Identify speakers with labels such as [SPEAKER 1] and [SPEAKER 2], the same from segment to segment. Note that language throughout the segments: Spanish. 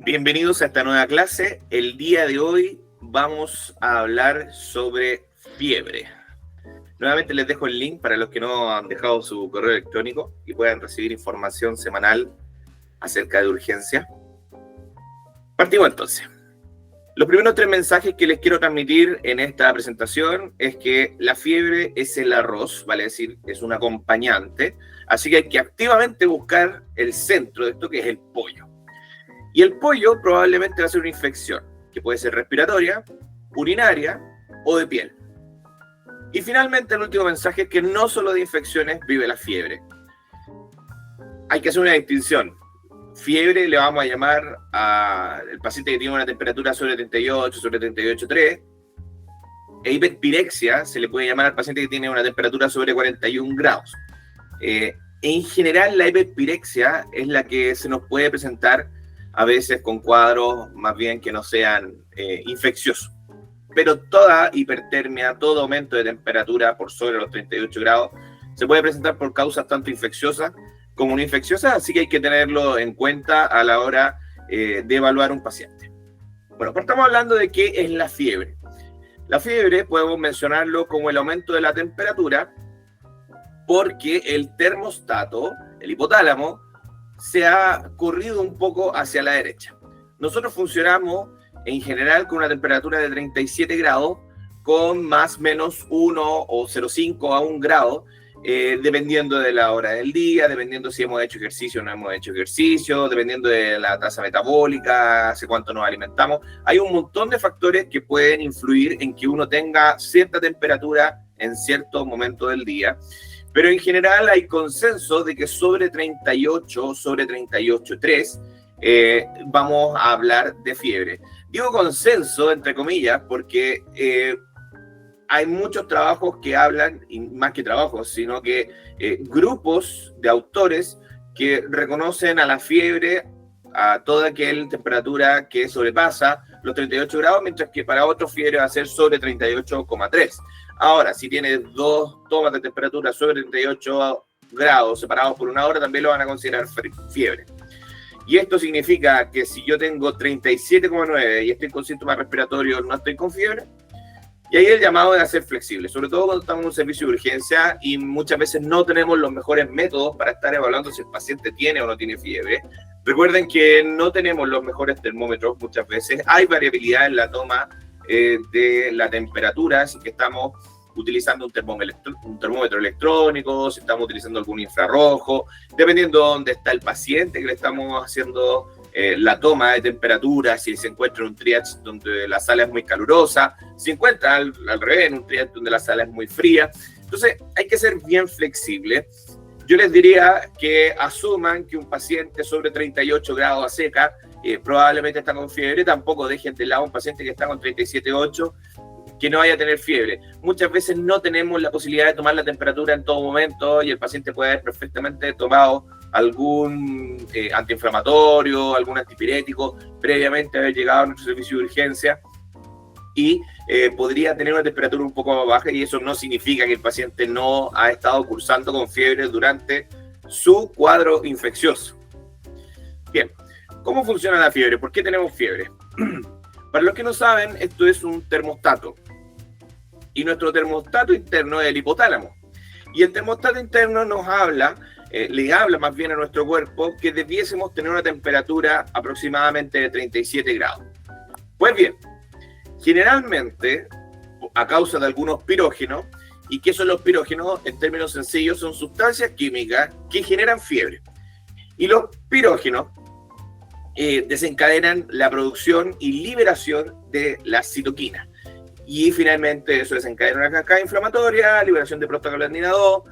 [SPEAKER 1] Bienvenidos a esta nueva clase. El día de hoy vamos a hablar sobre fiebre. Nuevamente les dejo el link para los que no han dejado su correo electrónico y puedan recibir información semanal acerca de urgencia. Partimos entonces. Los primeros 3 mensajes que les quiero transmitir en esta presentación es que la fiebre es el arroz, vale decir, es un acompañante, así que hay que activamente buscar el centro de esto, que es el pollo. Y el pollo probablemente va a ser una infección, que puede ser respiratoria, urinaria o de piel. Y finalmente el último mensaje es que no solo de infecciones vive la fiebre. Hay que hacer una distinción. Fiebre le vamos a llamar al paciente que tiene una temperatura sobre 38, sobre 38,3. E hiperpirexia se le puede llamar al paciente que tiene una temperatura sobre 41 grados. En general la hiperpirexia es la que se nos puede presentar a veces con cuadros más bien que no sean infecciosos. Pero toda hipertermia, todo aumento de temperatura por sobre los 38 grados se puede presentar por causas tanto infecciosas como no infecciosas, así que hay que tenerlo en cuenta a la hora de evaluar un paciente. Bueno, pues estamos hablando de qué es la fiebre. La fiebre podemos mencionarlo como el aumento de la temperatura porque el termostato, el hipotálamo, se ha corrido un poco hacia la derecha. Nosotros funcionamos en general con una temperatura de 37 grados con más o menos 1 o 0,5 a 1 grado, dependiendo de la hora del día, dependiendo si hemos hecho ejercicio o no hemos hecho ejercicio, dependiendo de la tasa metabólica, hace cuánto nos alimentamos. Hay un montón de factores que pueden influir en que uno tenga cierta temperatura en cierto momento del día. Pero en general hay consenso de que sobre 38, sobre 38,3, vamos a hablar de fiebre. Digo consenso, entre comillas, porque hay muchos trabajos que hablan, y más que trabajos, sino que grupos de autores que reconocen a la fiebre a toda aquella temperatura que sobrepasa los 38 grados, mientras que para otros fiebre va a ser sobre 38,3. Ahora, si tienes 2 tomas de temperatura sobre 38 grados separados por 1 hora, también lo van a considerar fiebre. Y esto significa que si yo tengo 37,9 y estoy con síntomas respiratorios, no estoy con fiebre. Y ahí el llamado es a ser flexible, sobre todo cuando estamos en un servicio de urgencia y muchas veces no tenemos los mejores métodos para estar evaluando si el paciente tiene o no tiene fiebre. Recuerden que no tenemos los mejores termómetros muchas veces. Hay variabilidad en la toma de la temperatura, si que estamos utilizando un termómetro electrónico, si estamos utilizando algún infrarrojo, dependiendo de dónde está el paciente que le estamos haciendo la toma de temperatura, si se encuentra en un triage donde la sala es muy calurosa, si se encuentra al revés, en un triage donde la sala es muy fría. Entonces hay que ser bien flexible. Yo les diría que asuman que un paciente sobre 38 grados a seca probablemente está con fiebre. Tampoco dejen de lado un paciente que está con 37,8 que no vaya a tener fiebre. Muchas veces no tenemos la posibilidad de tomar la temperatura en todo momento y el paciente puede haber perfectamente tomado algún antiinflamatorio, algún antipirético previamente haber llegado a nuestro servicio de urgencia y podría tener una temperatura un poco más baja, y eso no significa que el paciente no ha estado cursando con fiebre durante su cuadro infeccioso. Bien, ¿cómo funciona la fiebre? ¿Por qué tenemos fiebre? Para los que no saben, esto es un termostato. Y nuestro termostato interno es el hipotálamo. Y el termostato interno nos habla, le habla más bien a nuestro cuerpo que debiésemos tener una temperatura aproximadamente de 37 grados. Pues bien, generalmente, a causa de algunos pirógenos, ¿y qué son los pirógenos? En términos sencillos, son sustancias químicas que generan fiebre. Y los pirógenos desencadenan la producción y liberación de la citoquina. Y finalmente eso desencadena una cascada inflamatoria, liberación de prostaglandina 2,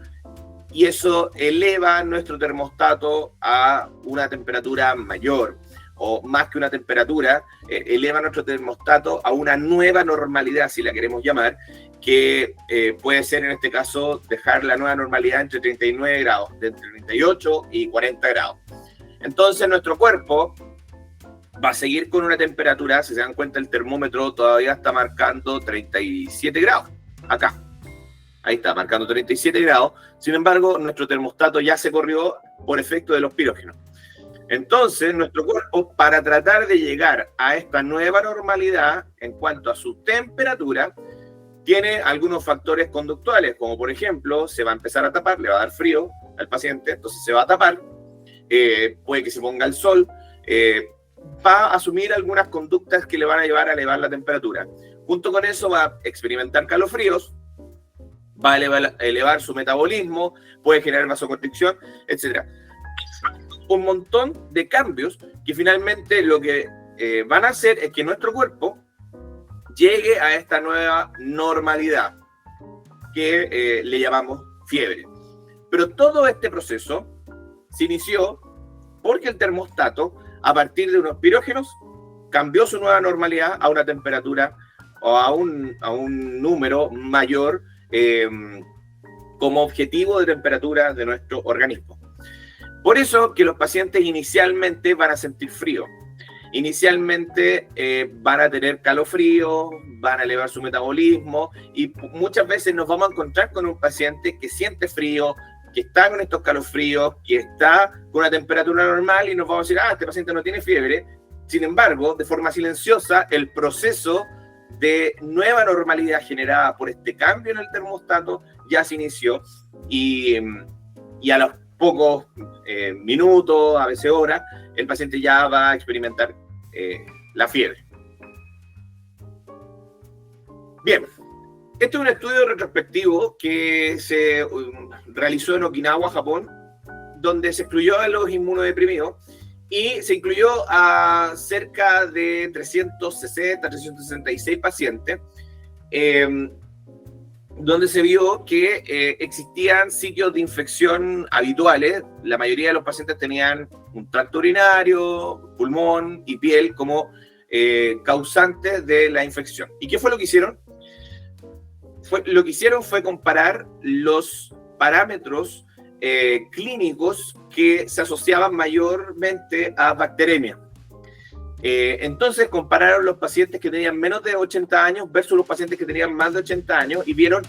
[SPEAKER 1] y eso eleva nuestro termostato a una temperatura mayor, o más que una temperatura, eleva nuestro termostato a una nueva normalidad, si la queremos llamar, que puede ser en este caso dejar la nueva normalidad entre 39 grados, de entre 38 y 40 grados. Entonces nuestro cuerpo va a seguir con una temperatura, si se dan cuenta el termómetro todavía está marcando 37 grados, acá. Ahí está, marcando 37 grados. Sin embargo, nuestro termostato ya se corrió por efecto de los pirógenos. Entonces, nuestro cuerpo, para tratar de llegar a esta nueva normalidad en cuanto a su temperatura, tiene algunos factores conductuales, como por ejemplo, se va a empezar a tapar, le va a dar frío al paciente, entonces se va a tapar, puede que se ponga el sol, va a asumir algunas conductas que le van a llevar a elevar la temperatura. Junto con eso va a experimentar calofríos, va a elevar su metabolismo, puede generar vasoconstricción, etc. Un montón de cambios que finalmente lo que van a hacer es que nuestro cuerpo llegue a esta nueva normalidad que le llamamos fiebre. Pero todo este proceso se inició porque el termostato, a partir de unos pirógenos, cambió su nueva normalidad a una temperatura o a un número mayor como objetivo de temperatura de nuestro organismo. Por eso que los pacientes inicialmente van a sentir frío. Inicialmente van a tener calofrío, van a elevar su metabolismo y muchas veces nos vamos a encontrar con un paciente que siente frío, que está con estos calofríos, que está con una temperatura normal y nos vamos a decir, este paciente no tiene fiebre. Sin embargo, de forma silenciosa, el proceso de nueva normalidad generada por este cambio en el termostato ya se inició y a los pocos minutos, a veces horas, el paciente ya va a experimentar la fiebre. Bien, este es un estudio retrospectivo que se realizó en Okinawa, Japón, donde se excluyó a los inmunodeprimidos y se incluyó a cerca de 360, 366 pacientes, donde se vio que existían sitios de infección habituales. La mayoría de los pacientes tenían un tracto urinario, pulmón y piel como causantes de la infección. ¿Y qué fue lo que hicieron? Lo que hicieron fue comparar los parámetros clínicos que se asociaban mayormente a bacteremia. Entonces compararon los pacientes que tenían menos de 80 años versus los pacientes que tenían más de 80 años y vieron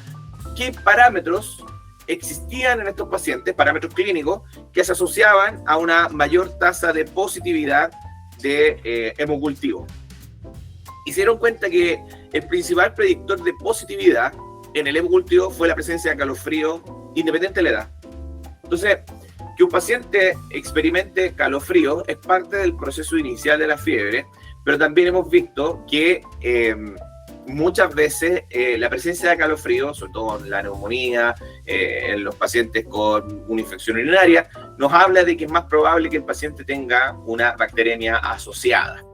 [SPEAKER 1] qué parámetros existían en estos pacientes, parámetros clínicos, que se asociaban a una mayor tasa de positividad de hemocultivo. Y se dieron cuenta que el principal predictor de positividad en el hemocultivo fue la presencia de calofrío independiente de la edad. Entonces, que un paciente experimente calofrío es parte del proceso inicial de la fiebre, pero también hemos visto que muchas veces la presencia de calofrío, sobre todo en la neumonía, en los pacientes con una infección urinaria, nos habla de que es más probable que el paciente tenga una bacteremia asociada.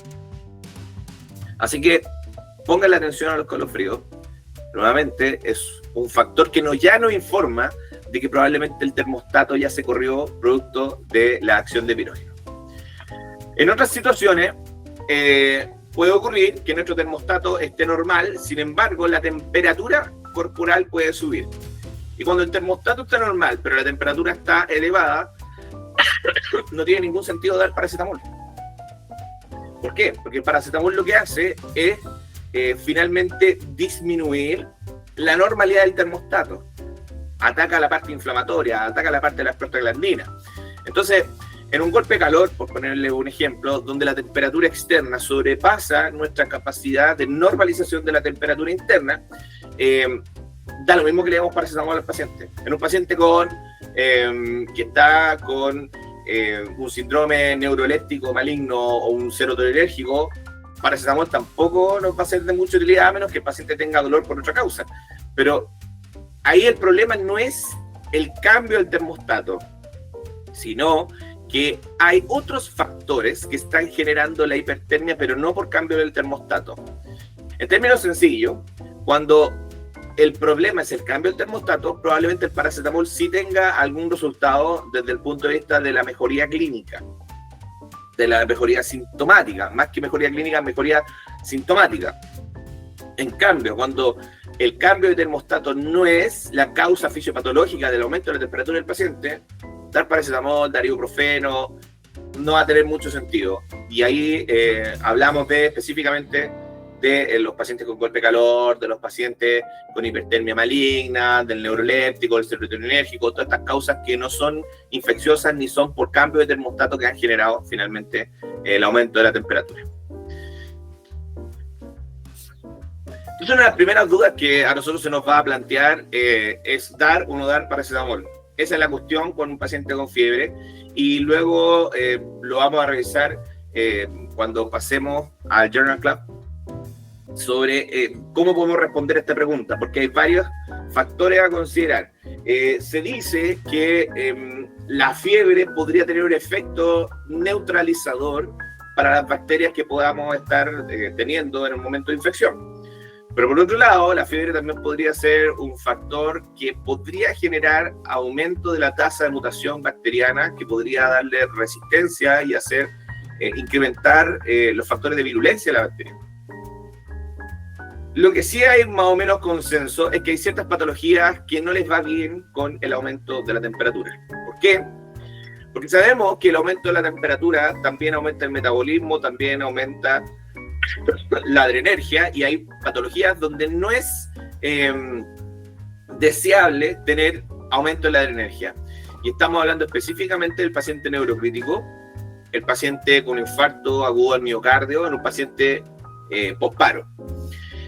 [SPEAKER 1] Así que pongan la atención a los calofríos. Nuevamente es un factor que ya nos informa de que probablemente el termostato ya se corrió producto de la acción de pirógeno. En otras situaciones puede ocurrir que nuestro termostato esté normal, sin embargo la temperatura corporal puede subir. Y cuando el termostato está normal, pero la temperatura está elevada, no tiene ningún sentido dar paracetamol. ¿Por qué? Porque el paracetamol lo que hace es finalmente disminuir la normalidad del termostato. Ataca la parte inflamatoria, ataca la parte de las prostaglandinas. Entonces, en un golpe de calor, por ponerle un ejemplo, donde la temperatura externa sobrepasa nuestra capacidad de normalización de la temperatura interna, da lo mismo que le damos paracetamol al paciente. En un paciente que está con un síndrome neuroléptico maligno o un serotoninérgico, paracetamol tampoco nos va a ser de mucha utilidad, a menos que el paciente tenga dolor por otra causa. Pero ahí el problema no es el cambio del termostato, sino que hay otros factores que están generando la hipertermia, pero no por cambio del termostato. En términos sencillos, cuando el problema es el cambio del termostato, probablemente el paracetamol sí tenga algún resultado desde el punto de vista de la mejoría clínica, de la mejoría sintomática, más que mejoría clínica, mejoría sintomática. En cambio, cuando el cambio de termostato no es la causa fisiopatológica del aumento de la temperatura del paciente, dar paracetamol, dar ibuprofeno, no va a tener mucho sentido. Y ahí hablamos específicamente de los pacientes con golpe de calor, de los pacientes con hipertermia maligna, del neuroléptico, del serotoninérgico, todas estas causas que no son infecciosas ni son por cambio de termostato que han generado finalmente el aumento de la temperatura. Entonces, una de las primeras dudas que a nosotros se nos va a plantear es dar o no dar paracetamol. Esa es la cuestión con un paciente con fiebre, y luego lo vamos a revisar cuando pasemos al Journal Club sobre cómo podemos responder a esta pregunta, porque hay varios factores a considerar. Se dice que la fiebre podría tener un efecto neutralizador para las bacterias que podamos estar teniendo en el momento de infección. Pero por otro lado, la fiebre también podría ser un factor que podría generar aumento de la tasa de mutación bacteriana, que podría darle resistencia y hacer incrementar los factores de virulencia de la bacteria. Lo que sí hay más o menos consenso es que hay ciertas patologías que no les va bien con el aumento de la temperatura. ¿Por qué? Porque sabemos que el aumento de la temperatura también aumenta el metabolismo, también aumenta la adrenergia, y hay patologías donde no es deseable tener aumento de la adrenergia. Y estamos hablando específicamente del paciente neurocrítico, el paciente con infarto agudo al miocardio, en un paciente posparo.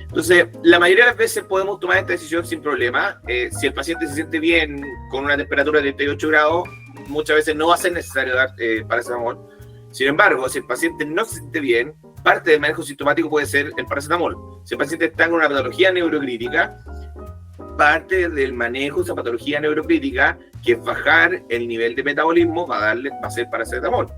[SPEAKER 1] Entonces, la mayoría de las veces podemos tomar esta decisión sin problema. Si el paciente se siente bien con una temperatura de 38 grados, muchas veces no va a ser necesario dar paracetamol. Sin embargo, si el paciente no se siente bien, parte del manejo sintomático puede ser el paracetamol. Si el paciente está con una patología neurocrítica, parte del manejo de esa patología neurocrítica, que es bajar el nivel de metabolismo, va a ser paracetamol.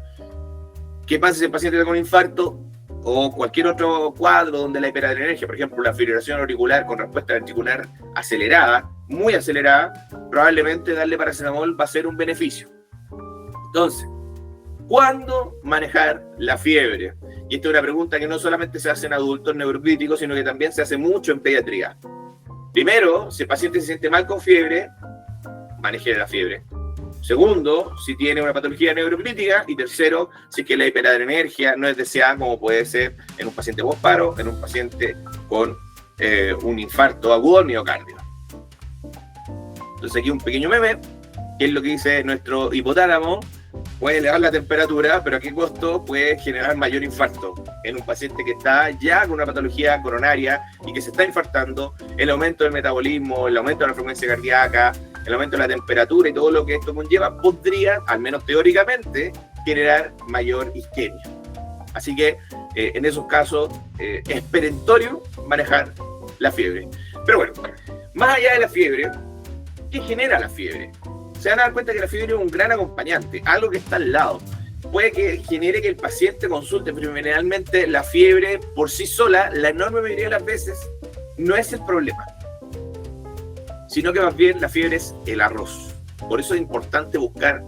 [SPEAKER 1] ¿Qué pasa si el paciente está con infarto o cualquier otro cuadro donde la hiperadrenergia, por ejemplo, la fibrilación auricular con respuesta ventricular acelerada, muy acelerada, probablemente darle paracetamol va a ser un beneficio? Entonces, ¿cuándo manejar la fiebre? Y esta es una pregunta que no solamente se hace en adultos neurocríticos, sino que también se hace mucho en pediatría. Primero, si el paciente se siente mal con fiebre, maneje la fiebre. Segundo, si tiene una patología neurocrítica. Y tercero, si es que la hiperadrenergia no es deseada, como puede ser en un paciente posparo, en un paciente con un infarto agudo al miocardio. Entonces aquí un pequeño meme, que es lo que dice nuestro hipotálamo. Puede elevar la temperatura, pero ¿a qué costo? Puede generar mayor infarto en un paciente que está ya con una patología coronaria y que se está infartando. El aumento del metabolismo, el aumento de la frecuencia cardíaca, el aumento de la temperatura y todo lo que esto conlleva podría, al menos teóricamente, generar mayor isquemia. Así que en esos casos es perentorio manejar la fiebre. Pero bueno, más allá de la fiebre, ¿qué genera la fiebre? Se van a dar cuenta que la fiebre es un gran acompañante, algo que está al lado. Puede que genere que el paciente consulte, pero generalmente la fiebre por sí sola, la enorme mayoría de las veces, no es el problema, sino que más bien la fiebre es el arroz. Por eso es importante buscar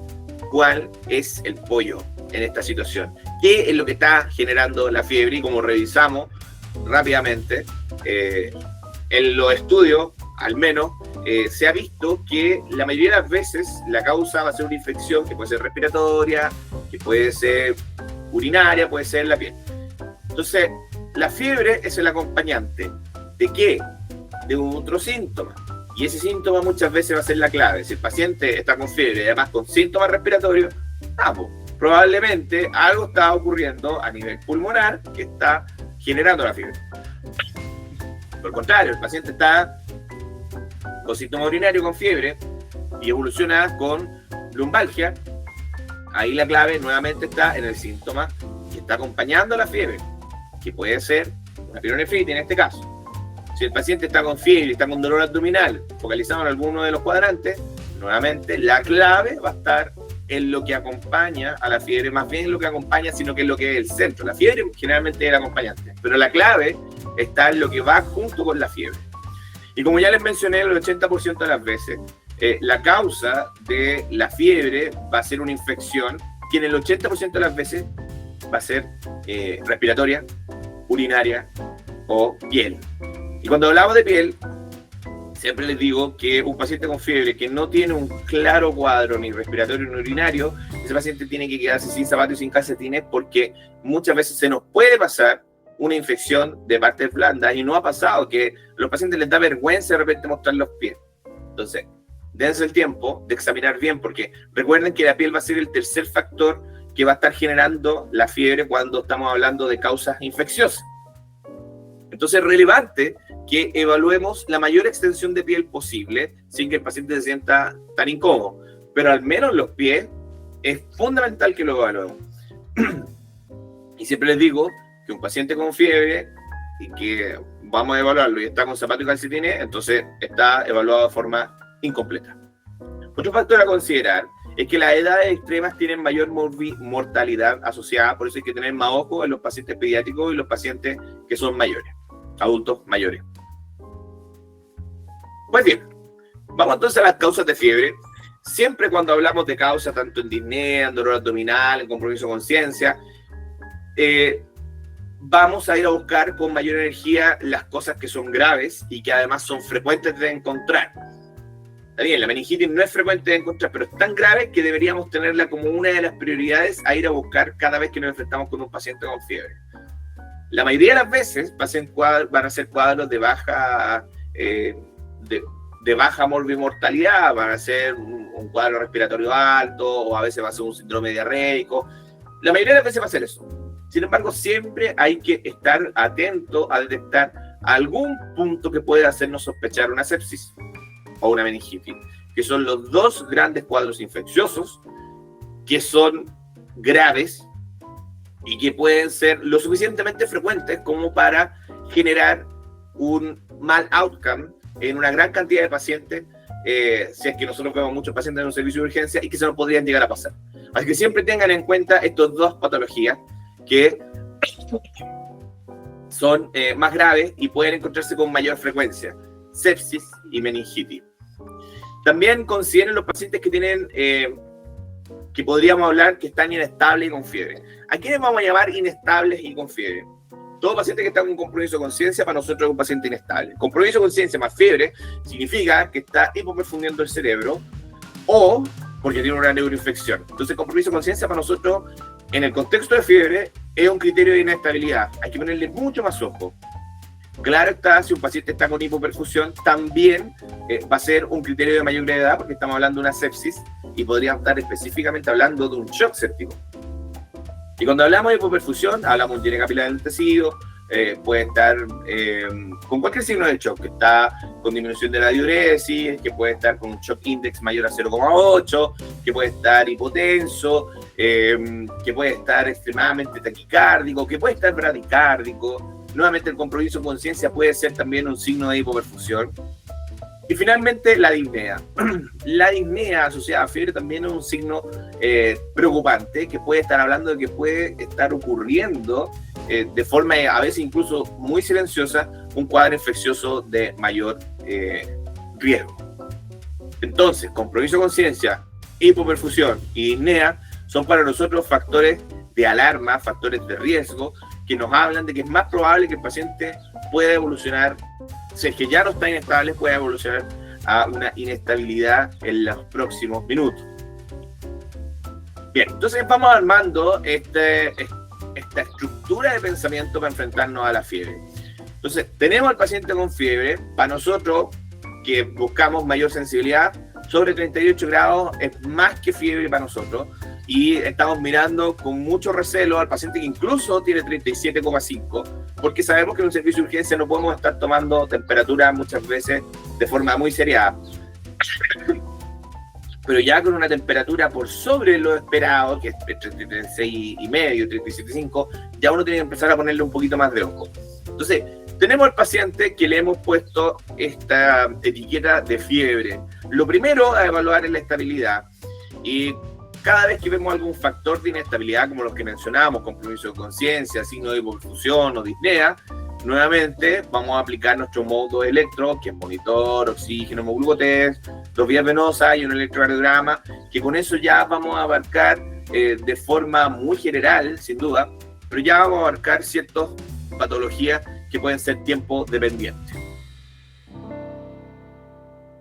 [SPEAKER 1] cuál es el pollo en esta situación. ¿Qué es lo que está generando la fiebre? Y como revisamos rápidamente, en los estudios, al menos, se ha visto que la mayoría de las veces la causa va a ser una infección que puede ser respiratoria, que puede ser urinaria, puede ser en la piel. Entonces, la fiebre es el acompañante. ¿De qué? De otro síntoma. Y ese síntoma muchas veces va a ser la clave. Si el paciente está con fiebre y además con síntomas respiratorios, probablemente algo está ocurriendo a nivel pulmonar que está generando la fiebre. Por el contrario, el paciente está con síntoma urinario, con fiebre, y evoluciona con lumbalgia, ahí la clave nuevamente está en el síntoma que está acompañando la fiebre, que puede ser una pielonefritis en este caso. Si el paciente está con fiebre y está con dolor abdominal, focalizado en alguno de los cuadrantes, nuevamente la clave va a estar en lo que acompaña a la fiebre, más bien en lo que acompaña, sino que es lo que es el centro. La fiebre generalmente es el acompañante, pero la clave está en lo que va junto con la fiebre. Y como ya les mencioné, el 80% de las veces, la causa de la fiebre va a ser una infección, que en el 80% de las veces va a ser respiratoria, urinaria o piel. Y cuando hablamos de piel, siempre les digo que un paciente con fiebre que no tiene un claro cuadro ni respiratorio ni urinario, ese paciente tiene que quedarse sin zapatos y sin calcetines, porque muchas veces se nos puede pasar una infección de partes blandas, y no ha pasado que a los pacientes les da vergüenza de repente mostrar los pies. Entonces, dense el tiempo de examinar bien, porque recuerden que la piel va a ser el tercer factor que va a estar generando la fiebre cuando estamos hablando de causas infecciosas. Entonces es relevante que evaluemos la mayor extensión de piel posible sin que el paciente se sienta tan incómodo, pero al menos los pies es fundamental que lo evaluemos. Y siempre les digo que un paciente con fiebre y que vamos a evaluarlo y está con zapatos y calcetines, entonces está evaluado de forma incompleta. Otro factor a considerar es que las edades extremas tienen mayor mortalidad asociada, por eso hay que tener más ojo en los pacientes pediátricos y los pacientes que son mayores, adultos mayores. Pues bien, vamos entonces a las causas de fiebre. Siempre cuando hablamos de causas, tanto en disnea, en dolor abdominal, en compromiso de conciencia, vamos a ir a buscar con mayor energía las cosas que son graves y que además son frecuentes de encontrar. Está bien, la meningitis no es frecuente de encontrar, pero es tan grave que deberíamos tenerla como una de las prioridades a ir a buscar cada vez que nos enfrentamos con un paciente con fiebre. La mayoría de las veces van a ser cuadros de baja, de baja morbimortalidad, van a ser un cuadro respiratorio alto, o a veces va a ser un síndrome diarreico. La mayoría de las veces va a ser eso. Sin embargo, siempre hay que estar atento a detectar algún punto que pueda hacernos sospechar una sepsis o una meningitis, que son los dos grandes cuadros infecciosos que son graves y que pueden ser lo suficientemente frecuentes como para generar un mal outcome en una gran cantidad de pacientes, si es que nosotros vemos muchos pacientes en un servicio de urgencia y que se nos podrían llegar a pasar. Así que siempre tengan en cuenta estas dos patologías que son más graves y pueden encontrarse con mayor frecuencia: sepsis y meningitis. También consideren los pacientes que tienen, que podríamos hablar que están inestables y con fiebre. ¿A quiénes vamos a llamar inestables y con fiebre? Todo paciente que está con compromiso de conciencia para nosotros es un paciente inestable. Compromiso de conciencia más fiebre significa que está hipoperfundiendo el cerebro o porque tiene una neuroinfección. Entonces, compromiso de conciencia para nosotros, en el contexto de fiebre, es un criterio de inestabilidad. Hay que ponerle mucho más ojo. Claro está, si un paciente está con hipoperfusión, también va a ser un criterio de mayor gravedad, porque estamos hablando de una sepsis y podríamos estar específicamente hablando de un shock séptico. Y cuando hablamos de hipoperfusión, hablamos de un llene capilar del tejido, puede estar con cualquier signo de shock, que está con disminución de la diuresis, que puede estar con un shock index mayor a 0,8, que puede estar hipotenso, que puede estar extremadamente taquicárdico, que puede estar bradicárdico. Nuevamente, el compromiso de conciencia puede ser también un signo de hipoperfusión. Y finalmente, la disnea. La disnea asociada a fiebre también es un signo preocupante, que puede estar hablando de que puede estar ocurriendo de forma a veces incluso muy silenciosa un cuadro infeccioso de mayor riesgo. Entonces, compromiso de conciencia, hipoperfusión y disnea son para nosotros factores de alarma, factores de riesgo, que nos hablan de que es más probable que el paciente pueda evolucionar, si es que ya no está inestable, pueda evolucionar a una inestabilidad en los próximos minutos. Bien, entonces vamos armando esta estructura de pensamiento para enfrentarnos a la fiebre. Entonces, tenemos al paciente con fiebre. Para nosotros, que buscamos mayor sensibilidad, sobre 38 grados es más que fiebre para nosotros. Y estamos mirando con mucho recelo al paciente que incluso tiene 37,5, porque sabemos que en un servicio de urgencia no podemos estar tomando temperatura muchas veces de forma muy seriada. Pero ya con una temperatura por sobre lo esperado, que es 36,5, 37,5, ya uno tiene que empezar a ponerle un poquito más de ojo. Entonces, tenemos al paciente que le hemos puesto esta etiqueta de fiebre. Lo primero a evaluar es la estabilidad. Y cada vez que vemos algún factor de inestabilidad, como los que mencionábamos, compromiso de conciencia, signo de hipoperfusión o disnea, nuevamente vamos a aplicar nuestro modo de electro, que es monitor, oxígeno, hemoglucotest, dos vías venosas y un electrocardiograma, que con eso ya vamos a abarcar de forma muy general, sin duda, pero ya vamos a abarcar ciertas patologías que pueden ser tiempo dependientes.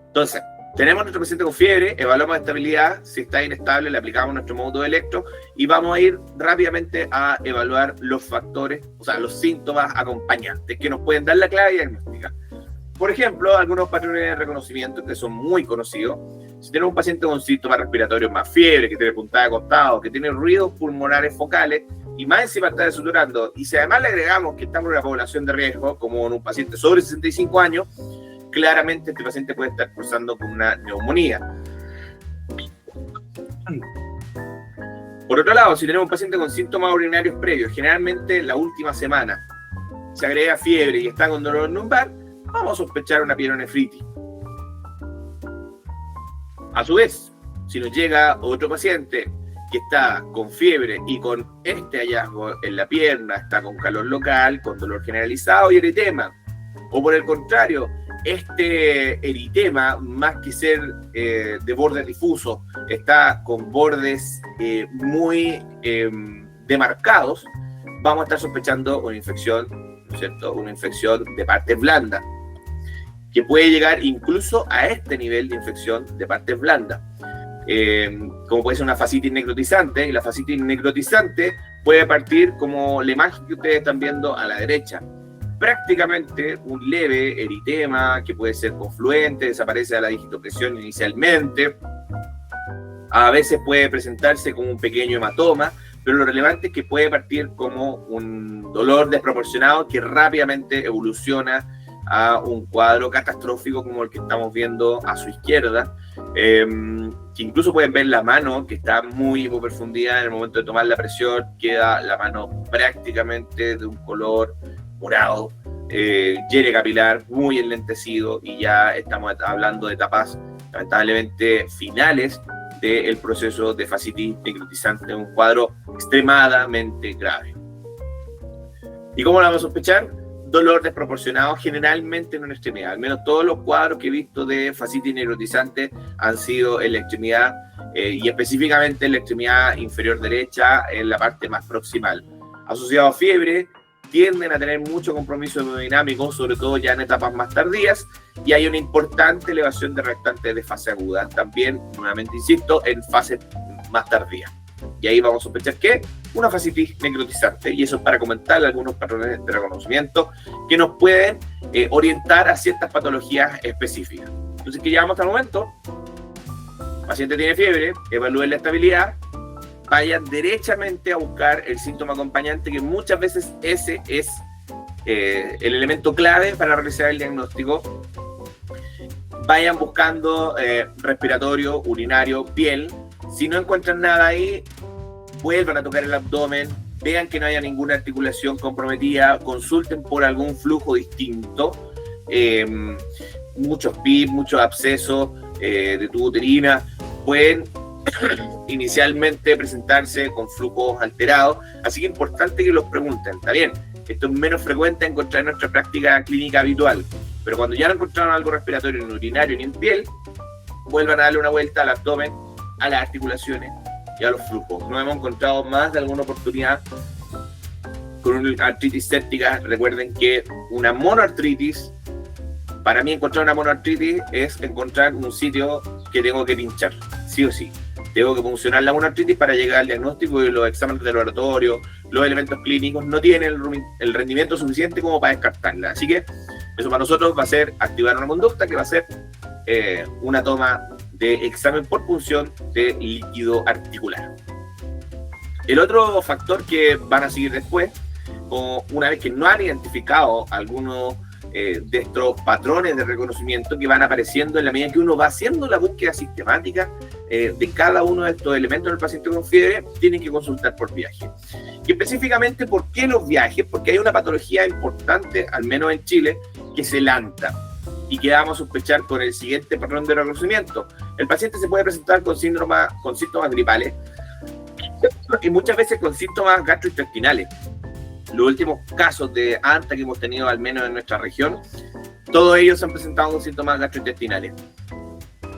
[SPEAKER 1] Entonces, Tenemos nuestro paciente con fiebre, evaluamos estabilidad, si está inestable le aplicamos nuestro módulo de electro y vamos a ir rápidamente a evaluar los factores, o sea, los síntomas acompañantes que nos pueden dar la clave diagnóstica. Por ejemplo, algunos patrones de reconocimiento que son muy conocidos. Si tenemos un paciente con síntomas respiratorios más fiebre, que tiene puntada de costado, que tiene ruidos pulmonares focales y más encima está desaturando, y si además le agregamos que estamos en una población de riesgo, como en un paciente sobre 65 años, claramente este paciente puede estar cursando con una neumonía. Por otro lado, si tenemos un paciente con síntomas urinarios previos, generalmente la última semana, se agrega fiebre y está con dolor lumbar, vamos a sospechar una pielonefritis. A su vez, si nos llega otro paciente que está con fiebre y con este hallazgo en la pierna, está con calor local, con dolor generalizado y eritema, o por el contrario, este eritema, más que ser de bordes difusos, está con bordes muy demarcados, vamos a estar sospechando una infección, ¿no es cierto? Una infección de partes blandas, que puede llegar incluso a este nivel de infección de partes blandas, como puede ser una fascitis necrotizante, y la fascitis necrotizante puede partir como la imagen que ustedes están viendo a la derecha. Prácticamente un leve eritema que puede ser confluente, desaparece a la digitopresión inicialmente, a veces puede presentarse como un pequeño hematoma, pero lo relevante es que puede partir como un dolor desproporcionado que rápidamente evoluciona a un cuadro catastrófico como el que estamos viendo a su izquierda, que incluso pueden ver la mano que está muy hipoperfundida en el momento de tomar la presión, queda la mano prácticamente de un color morado, hiere capilar, muy enlentecido, y ya estamos hablando de etapas lamentablemente finales del proceso de fascitis necrotizante, un cuadro extremadamente grave. ¿Y cómo lo vamos a sospechar? Dolor desproporcionado generalmente en una extremidad. Al menos todos los cuadros que he visto de fascitis necrotizante han sido en la extremidad y específicamente en la extremidad inferior derecha, en la parte más proximal. Asociado a fiebre, tienden a tener mucho compromiso hemodinámico, sobre todo ya en etapas más tardías, y hay una importante elevación de reactantes de fase aguda, también, nuevamente insisto, en fase más tardía. Y ahí vamos a sospechar que una fascitis necrotizante, y eso es para comentar algunos patrones de reconocimiento que nos pueden orientar a ciertas patologías específicas. Entonces, ¿qué llevamos hasta el momento? El paciente tiene fiebre, evalúen la estabilidad, vayan derechamente a buscar el síntoma acompañante, que muchas veces ese es el elemento clave para realizar el diagnóstico. Vayan buscando respiratorio, urinario, piel. Si no encuentran nada ahí, vuelvan a tocar el abdomen, vean que no haya ninguna articulación comprometida, consulten por algún flujo distinto, muchos PIB, muchos abscesos de tubo uterina, pueden inicialmente presentarse con flujos alterados, así que es importante que los pregunten. Está bien, esto es menos frecuente encontrar en nuestra práctica clínica habitual, pero cuando ya no encontraron algo respiratorio, ni urinario ni en piel, vuelvan a darle una vuelta al abdomen, a las articulaciones y a los flujos. Nos hemos encontrado más de alguna oportunidad con una artritis séptica. Recuerden que una monoartritis, para mí encontrar una monoartritis es encontrar un sitio que tengo que pinchar, sí o sí. Tengo que funcionar la monoartritis para llegar al diagnóstico, y los exámenes de laboratorio, los elementos clínicos no tienen el rendimiento suficiente como para descartarla. Así que eso para nosotros va a ser activar una conducta que va a ser una toma de examen por punción de líquido articular. El otro factor que van a seguir después, una vez que no han identificado algunos de estos patrones de reconocimiento que van apareciendo en la medida que uno va haciendo la búsqueda sistemática de cada uno de estos elementos del paciente con fiebre, tienen que consultar por viaje. Y específicamente, ¿por qué los viajes? Porque hay una patología importante, al menos en Chile, que es el ANTA, y que vamos a sospechar con el siguiente patrón de reconocimiento. El paciente se puede presentar con síntomas gripales y muchas veces con síntomas gastrointestinales. Los últimos casos de ANTA que hemos tenido, al menos en nuestra región, todos ellos se han presentado con síntomas gastrointestinales.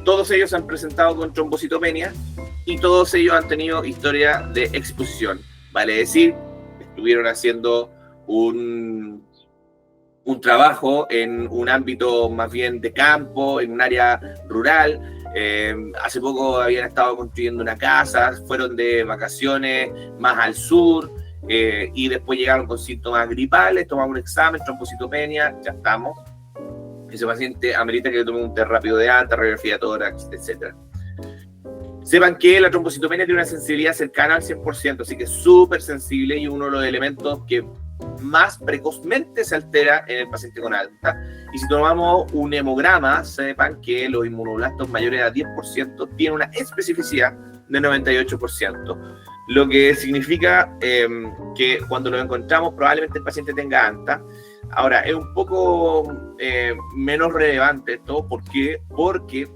[SPEAKER 1] Todos ellos se han presentado con trombocitopenia y todos ellos han tenido historia de exposición. Vale decir, estuvieron haciendo un un trabajo en un ámbito más bien de campo, en un área rural. Hace poco habían estado construyendo una casa, fueron de vacaciones más al sur, y después llegaron con síntomas gripales, tomamos un examen, trombocitopenia, ya estamos. Ese paciente amerita que le tome un test rápido de alta, radiografía tórax, etc. Sepan que la trombocitopenia tiene una sensibilidad cercana al 100%, así que es súper sensible y uno de los elementos que más precozmente se altera en el paciente con alta. Y si tomamos un hemograma, sepan que los inmunoblastos mayores a 10% tienen una especificidad de 98%, lo que significa que cuando lo encontramos probablemente el paciente tenga alta. Ahora, es un poco menos relevante esto. ¿Por qué? Porque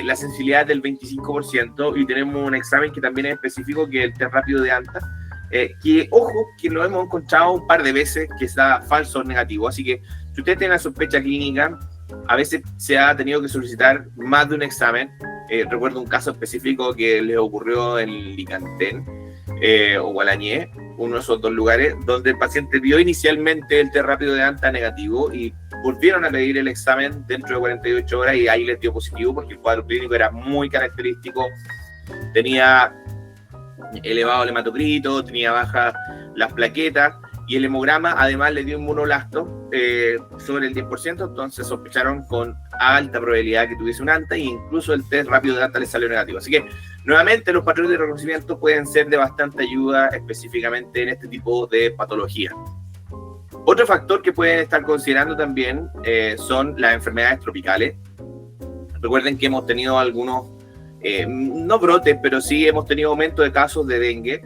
[SPEAKER 1] la sensibilidad es del 25% y tenemos un examen que también es específico, que es el test rápido de alta, que, ojo, que lo hemos encontrado un par de veces que está falso o negativo. Así que si ustedes tienen la sospecha clínica, a veces se ha tenido que solicitar más de un examen. Recuerdo un caso específico que les ocurrió en Licantén o Gualañé, uno de esos dos lugares, donde el paciente dio inicialmente el test rápido de alta negativo y volvieron a pedir el examen dentro de 48 horas y ahí les dio positivo porque el cuadro clínico era muy característico. Tenía elevado el hematocrito, tenía bajas las plaquetas y el hemograma además le dio inmunoblasto sobre el 10%, entonces sospecharon con alta probabilidad que tuviese un ANTA e incluso el test rápido de ANTA le salió negativo. Así que nuevamente los patrones de reconocimiento pueden ser de bastante ayuda específicamente en este tipo de patología. Otro factor que pueden estar considerando también son las enfermedades tropicales. Recuerden que hemos tenido algunos, no brotes, pero sí hemos tenido aumento de casos de dengue,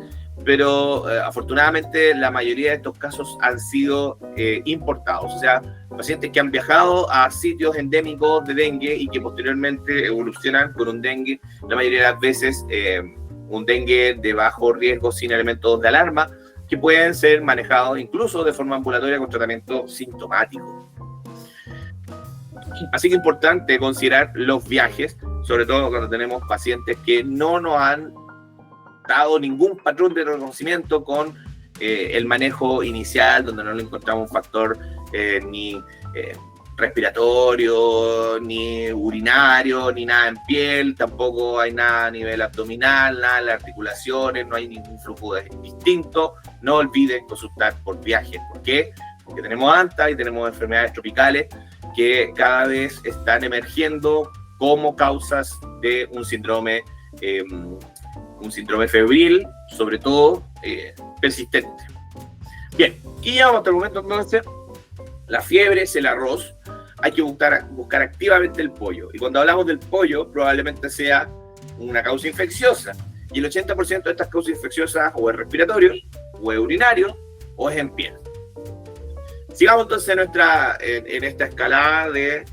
[SPEAKER 1] pero afortunadamente la mayoría de estos casos han sido importados, o sea, pacientes que han viajado a sitios endémicos de dengue y que posteriormente evolucionan con un dengue, la mayoría de las veces un dengue de bajo riesgo sin elementos de alarma, que pueden ser manejados incluso de forma ambulatoria con tratamiento sintomático. Así que es importante considerar los viajes, sobre todo cuando tenemos pacientes que no nos han dado ningún patrón de reconocimiento con el manejo inicial, donde no le encontramos un factor ni respiratorio, ni urinario, ni nada en piel, tampoco hay nada a nivel abdominal, nada en las articulaciones, no hay ningún flujo distinto. No olviden consultar por viaje. ¿Por qué? Porque tenemos ANTA y tenemos enfermedades tropicales que cada vez están emergiendo como causas de un síndrome febril, sobre todo persistente. Bien, y ya vamos hasta el momento entonces. La fiebre es el arroz. Hay que buscar activamente el pollo. Y cuando hablamos del pollo, probablemente sea una causa infecciosa. Y el 80% de estas causas infecciosas o es respiratorio, o es urinario, o es en piel. Sigamos entonces en esta escalada de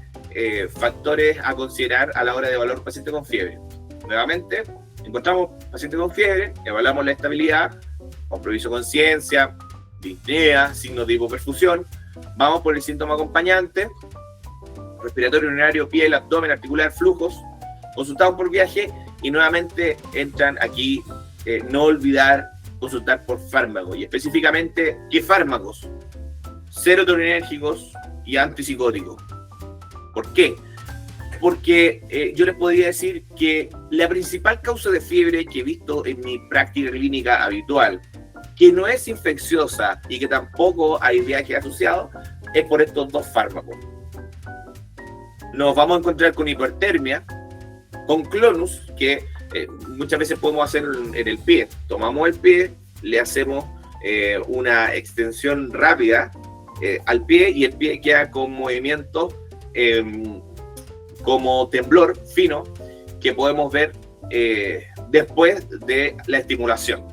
[SPEAKER 1] factores a considerar a la hora de evaluar un paciente con fiebre. Nuevamente, encontramos paciente con fiebre, evaluamos la estabilidad, compromiso de conciencia, disnea, signos de hipoperfusión. Vamos por el síntoma acompañante, respiratorio, urinario, piel, abdomen, articular, flujos. Consultamos por viaje y nuevamente entran aquí, no olvidar consultar por fármacos. Y específicamente, ¿qué fármacos? Serotoninérgicos y antipsicóticos. ¿Por qué? Porque yo les podría decir que la principal causa de fiebre que he visto en mi práctica clínica habitual, que no es infecciosa y que tampoco hay viaje asociado, es por estos dos fármacos. Nos vamos a encontrar con hipertermia, con clonus, que muchas veces podemos hacer en el pie. Tomamos el pie, le hacemos una extensión rápida al pie y el pie queda con movimiento como temblor fino que podemos ver después de la estimulación,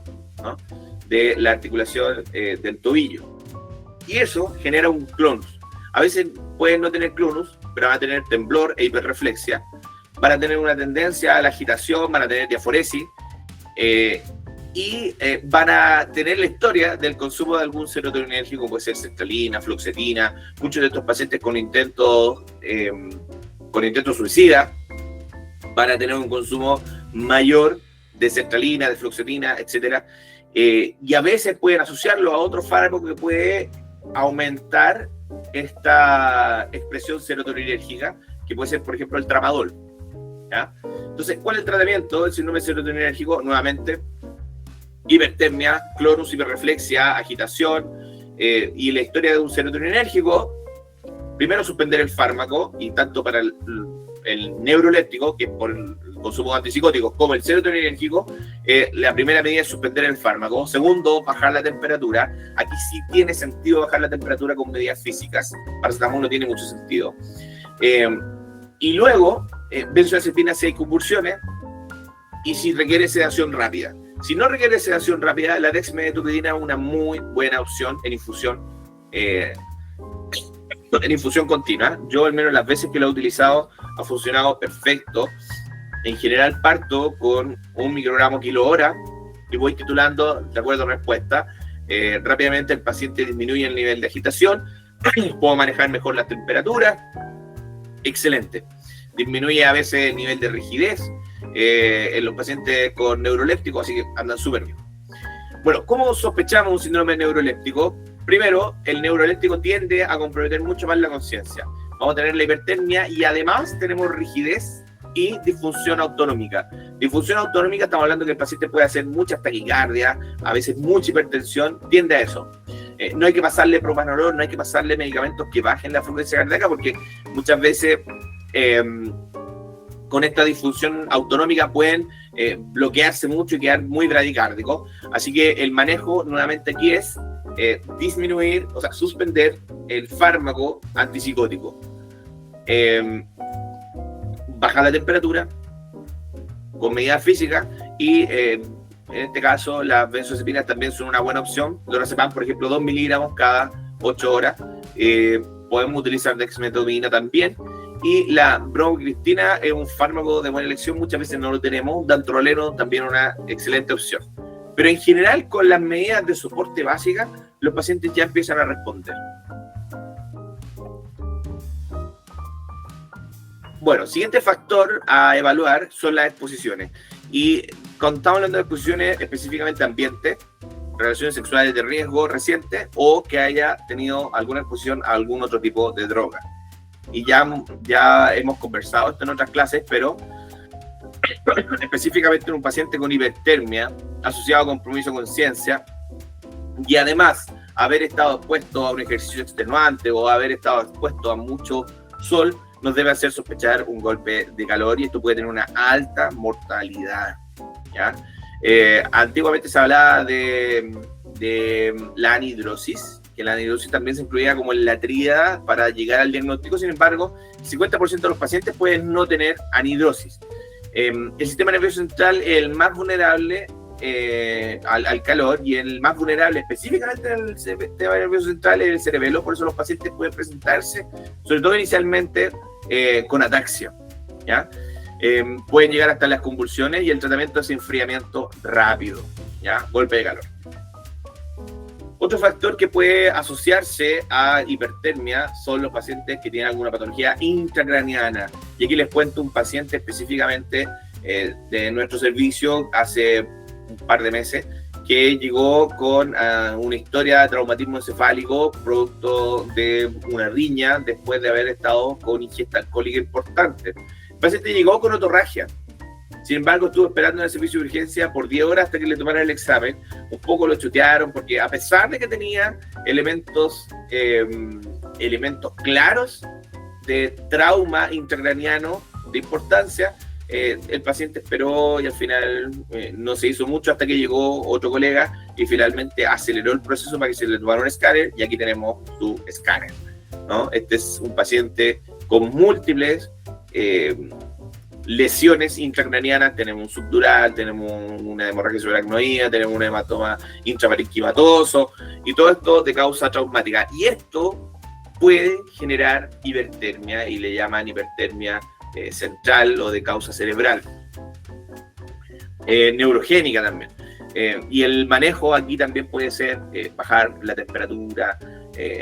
[SPEAKER 1] ¿no? De la articulación del tobillo. Y eso genera un clonus. A veces pueden no tener clonus, pero van a tener temblor e hiperreflexia. Van a tener una tendencia a la agitación, van a tener diaforesis y van a tener la historia del consumo de algún serotoninérgico, puede ser sertralina, fluoxetina. Muchos de estos pacientes con intentos suicida van a tener un consumo mayor de sertralina, de fluoxetina, etc. Y a veces pueden asociarlo a otro fármaco que puede aumentar esta expresión serotoninérgica, que puede ser, por ejemplo, el tramadol, ¿ya? Entonces, ¿cuál es el tratamiento del síndrome serotoninérgico? Nuevamente, hipertermia, clonus, hiperreflexia, agitación, y la historia de un serotoninérgico, primero suspender el fármaco, y tanto para el neuroléptico, que es por el consumo de antipsicóticos, como el serotoninérgico, la primera medida es suspender el fármaco. Segundo, bajar la temperatura. Aquí sí tiene sentido bajar la temperatura con medidas físicas. Paracetamol no tiene mucho sentido. Y luego, benzodiazepina si hay convulsiones y si requiere sedación rápida. Si no requiere sedación rápida, la dexmedetomidina es una muy buena opción en infusión continua. Yo, al menos las veces que lo he utilizado, ha funcionado perfecto. En general parto con 1 microgramo kilo hora y voy titulando de acuerdo a respuesta. Rápidamente el paciente disminuye el nivel de agitación, puedo manejar mejor la temperatura, excelente. Disminuye a veces el nivel de rigidez en los pacientes con neurolépticos, así que andan súper bien. Bueno, ¿cómo sospechamos un síndrome neuroléptico? Primero, el neuroléptico tiende a comprometer mucho más la conciencia. Vamos a tener la hipertermia y además tenemos rigidez y disfunción autonómica. Disfunción autonómica, estamos hablando que el paciente puede hacer muchas taquicardias, a veces mucha hipertensión, tiende a eso. No hay que pasarle propanolol, no hay que pasarle medicamentos que bajen la frecuencia cardíaca, porque muchas veces con esta disfunción autonómica pueden bloquearse mucho y quedar muy bradicárdicos. Así que el manejo nuevamente aquí es disminuir, o sea, suspender el fármaco antipsicótico. Bajar la temperatura con medidas físicas y en este caso las benzodiazepinas también son una buena opción. Lorazepam, por ejemplo, 2 miligramos cada 8 horas. Podemos utilizar dexmedetomidina también. Y la bromocriptina es un fármaco de buena elección, muchas veces no lo tenemos. Dantroleno también una excelente opción. Pero en general, con las medidas de soporte básicas, los pacientes ya empiezan a responder. Bueno, siguiente factor a evaluar son las exposiciones. Y cuando estamos hablando de exposiciones, específicamente ambiente, relaciones sexuales de riesgo recientes o que haya tenido alguna exposición a algún otro tipo de droga. Y ya hemos conversado esto en otras clases, pero específicamente en un paciente con hipertermia asociado a compromiso de conciencia y además haber estado expuesto a un ejercicio extenuante o haber estado expuesto a mucho sol, nos debe hacer sospechar un golpe de calor y esto puede tener una alta mortalidad, ¿ya? Antiguamente se hablaba de la anhidrosis, que la anhidrosis también se incluía como en la tríada para llegar al diagnóstico. Sin embargo, el 50% de los pacientes pueden no tener anhidrosis. El sistema nervioso central es el más vulnerable al calor y el más vulnerable específicamente al sistema nervioso central es el cerebelo. Por eso los pacientes pueden presentarse, sobre todo inicialmente, con ataxia, ¿ya? Pueden llegar hasta las convulsiones y el tratamiento es enfriamiento rápido, ¿ya? Golpe de calor. Otro factor que puede asociarse a hipertermia son los pacientes que tienen alguna patología intracraniana. Y aquí les cuento un paciente específicamente de nuestro servicio hace un par de meses que llegó con una historia de traumatismo encefálico producto de una riña después de haber estado con ingesta alcohólica importante. El paciente llegó con otorragia. Sin embargo, estuvo esperando en el servicio de urgencia por 10 horas hasta que le tomaran el examen. Un poco lo chutearon porque a pesar de que tenía elementos claros de trauma intracraniano de importancia, el paciente esperó y al final no se hizo mucho hasta que llegó otro colega y finalmente aceleró el proceso para que se le tomara un escáner y aquí tenemos su escáner, ¿no? Este es un paciente con múltiples lesiones intracranianas, tenemos un subdural, tenemos una hemorragia subaracnoidea, tenemos un hematoma intraparenquimatoso y todo esto de causa traumática. Y esto puede generar hipertermia y le llaman hipertermia central o de causa cerebral. Neurogénica también. Y el manejo aquí también puede ser bajar la temperatura,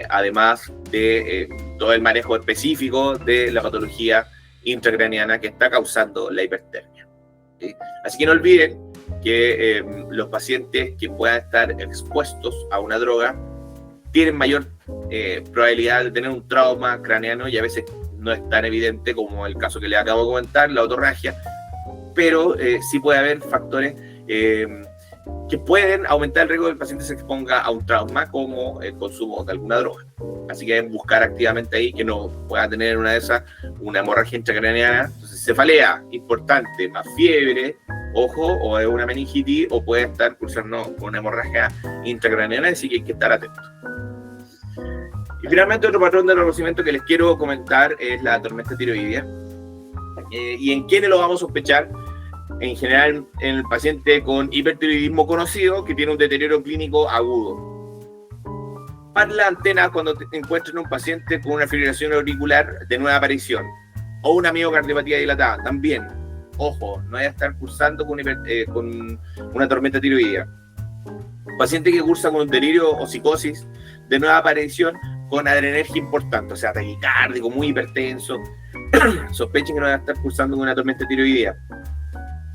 [SPEAKER 1] además de todo el manejo específico de la patología intracraniana que está causando la hipertermia, ¿sí? Así que no olviden que los pacientes que puedan estar expuestos a una droga tienen mayor probabilidad de tener un trauma craneano, y a veces no es tan evidente como el caso que les acabo de comentar, la otorragia, pero sí puede haber factores que pueden aumentar el riesgo de que el paciente se exponga a un trauma, como el consumo de alguna droga. Así que buscar activamente ahí que no pueda tener una de esas, una hemorragia intracraneana. Entonces, cefalea, importante, más fiebre, ojo, o es una meningitis, o puede estar cursando con una hemorragia intracraneana, así que hay que estar atentos. Y finalmente, otro patrón de reconocimiento que les quiero comentar es la tormenta tiroidea. ¿Y en quiénes lo vamos a sospechar? En general, en el paciente con hipertiroidismo conocido, que tiene un deterioro clínico agudo. Para la antena cuando te encuentren un paciente con una fibrilación auricular de nueva aparición, o una miocardiopatía dilatada, también, ojo, no vaya a estar cursando con una tormenta tiroidea. Paciente que cursa con un delirio o psicosis de nueva aparición con adrenergia importante, o sea, taquicárdico, muy hipertenso, sospechen que no va a estar cursando con una tormenta tiroidea.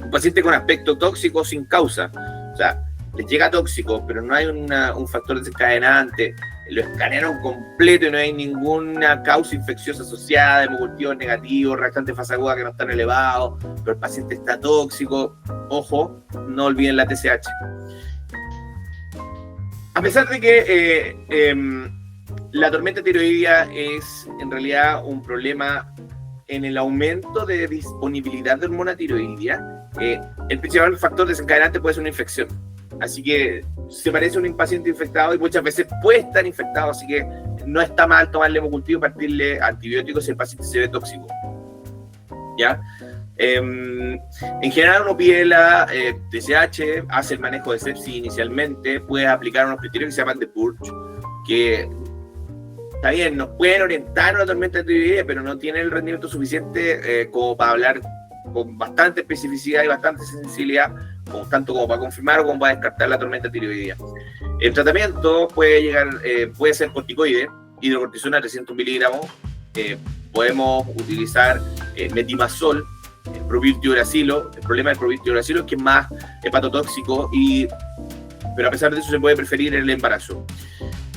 [SPEAKER 1] Un paciente con aspecto tóxico sin causa, o sea, les llega tóxico, pero no hay un factor desencadenante, lo escanearon completo y no hay ninguna causa infecciosa asociada, hemocultivos negativos, reactantes de fase aguda que no están elevados, pero el paciente está tóxico, ojo, no olviden la TSH. A pesar de que la tormenta tiroidea es en realidad un problema en el aumento de disponibilidad de hormona tiroidea, el principal factor desencadenante puede ser una infección. Así que se parece a un paciente infectado y muchas veces puede estar infectado, así que no está mal tomarle hemocultivo y partirle antibióticos si el paciente se ve tóxico. ¿Ya? En general uno pide la TSH, hace el manejo de sepsis inicialmente, puede aplicar unos criterios que se llaman de Purge, que está bien, nos pueden orientar a una tormenta tiroidea, pero no tienen el rendimiento suficiente como para hablar con bastante especificidad y bastante sensibilidad, tanto como para confirmar o como para descartar la tormenta tiroidea. El tratamiento puede ser corticoide, hidrocortisona 300 miligramos, podemos utilizar metimazol, propitiracilo. El problema del propitiracilo es que es más hepatotóxico, pero a pesar de eso se puede preferir el embarazo.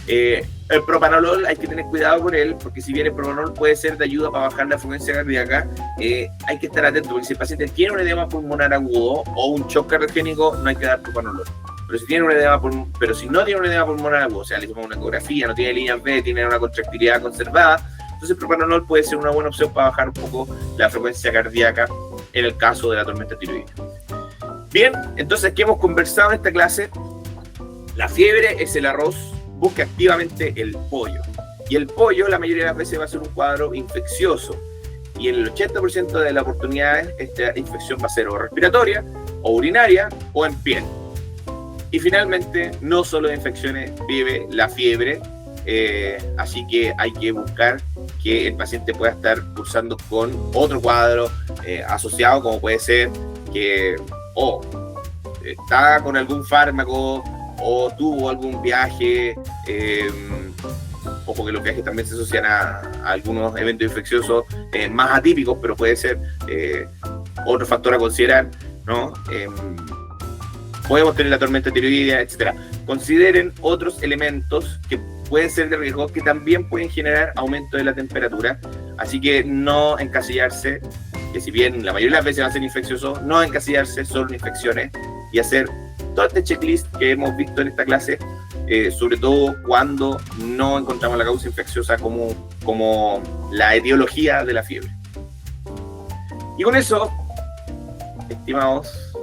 [SPEAKER 1] El propanolol hay que tener cuidado con él, porque si bien el propanolol puede ser de ayuda para bajar la frecuencia cardíaca, hay que estar atento, porque si el paciente tiene un edema pulmonar agudo o un shock cardiogénico, no hay que dar propanolol. Pero si no tiene un edema pulmonar agudo, o sea, le hicimos una ecografía, no tiene líneas B, tiene una contractilidad conservada, entonces el propanolol puede ser una buena opción para bajar un poco la frecuencia cardíaca en el caso de la tormenta tiroidea. Bien, entonces, ¿qué hemos conversado en esta clase? La fiebre es el arroz. Busque activamente el pollo. Y el pollo, la mayoría de las veces, va a ser un cuadro infeccioso. Y en el 80% de las oportunidades, esta infección va a ser o respiratoria, o urinaria, o en piel. Y finalmente, no solo de infecciones vive la fiebre, así que hay que buscar que el paciente pueda estar cursando con otro cuadro asociado, como puede ser que está con algún fármaco, o tuvo algún viaje, ojo que los viajes también se asocian a algunos eventos infecciosos más atípicos, pero puede ser otro factor a considerar, ¿no? Podemos tener la tormenta tiroidea, etc. Consideren otros elementos que pueden ser de riesgo, que también pueden generar aumento de la temperatura, así que no encasillarse, que si bien la mayoría de las veces va a ser infeccioso, no encasillarse solo en infecciones y hacer todo este checklist que hemos visto en esta clase, sobre todo cuando no encontramos la causa infecciosa como la etiología de la fiebre. Y con eso, estimados,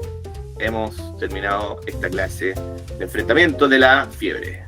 [SPEAKER 1] hemos terminado esta clase de enfrentamiento de la fiebre.